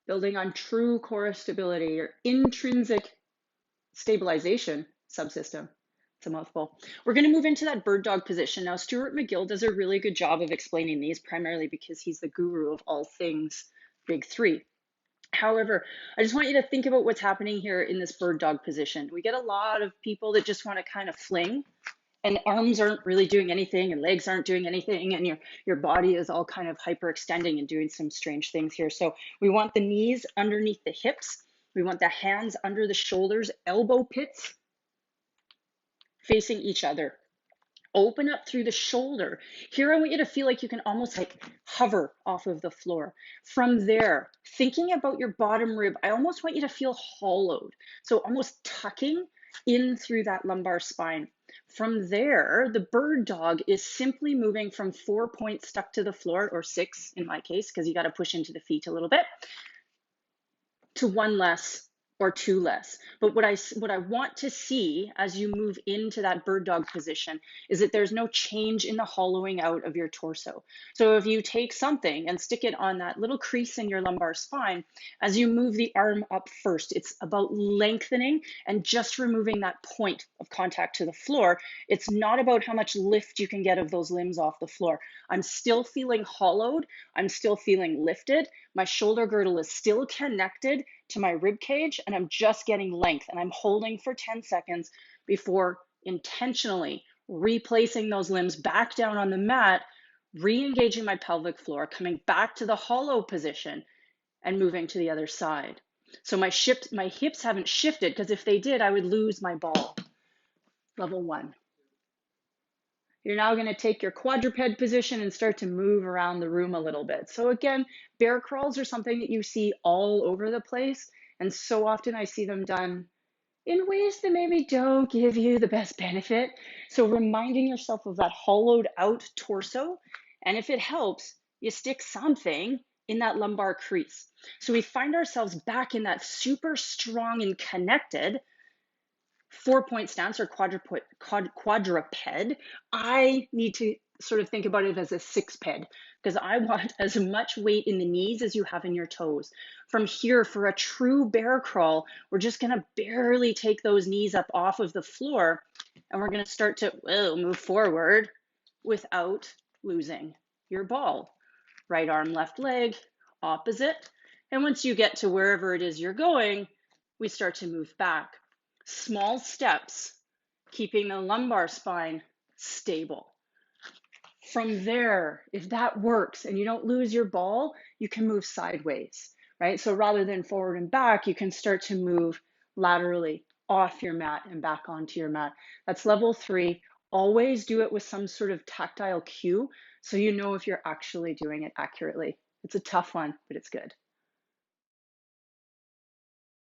building on true core stability or intrinsic stabilization subsystem. It's a mouthful. We're going to move into that bird dog position. Now, Stuart McGill does a really good job of explaining these, primarily because he's the guru of all things big three. However, I just want you to think about what's happening here in this bird dog position. We get a lot of people that just want to kind of fling, and arms aren't really doing anything and legs aren't doing anything, and your body is all kind of hyperextending and doing some strange things here. So we want the knees underneath the hips. We want the hands under the shoulders, elbow pits facing each other. Open up through the shoulder. Here, I want you to feel like you can almost like hover off of the floor. From there, thinking about your bottom rib, I almost want you to feel hollowed. So almost tucking in through that lumbar spine. From there, the bird dog is simply moving from 4 points stuck to the floor, or 6 in my case, because you got to push into the feet a little bit, to 1 less or 2 less. But what I want to see as you move into that bird dog position is that there's no change in the hollowing out of your torso. So if you take something and stick it on that little crease in your lumbar spine, as you move the arm up first, it's about lengthening and just removing that point of contact to the floor. It's not about how much lift you can get of those limbs off the floor. I'm still feeling hollowed. I'm still feeling lifted. My shoulder girdle is still connected to my rib cage, and I'm just getting length, and I'm holding for 10 seconds before intentionally replacing those limbs back down on the mat, re-engaging my pelvic floor, coming back to the hollow position, and moving to the other side. So my hips haven't shifted, because if they did, I would lose my ball. Level 1. You're now going to take your quadruped position and start to move around the room a little bit. So again, bear crawls are something that you see all over the place. And so often I see them done in ways that maybe don't give you the best benefit. So reminding yourself of that hollowed out torso. And if it helps, you stick something in that lumbar crease. So we find ourselves back in that super strong and connected 4-point stance or quadruped. I need to sort of think about it as a 6-ped, because I want as much weight in the knees as you have in your toes. From here, for a true bear crawl, we're just going to barely take those knees up off of the floor, and we're going to start to move forward without losing your ball. Right arm, left leg, opposite. And once you get to wherever it is you're going, we start to move back. Small steps, keeping the lumbar spine stable. From there, if that works and you don't lose your ball, you can move sideways, right? So rather than forward and back, you can start to move laterally off your mat and back onto your mat. That's level 3. Always do it with some sort of tactile cue so you know if you're actually doing it accurately. It's a tough one, but it's good.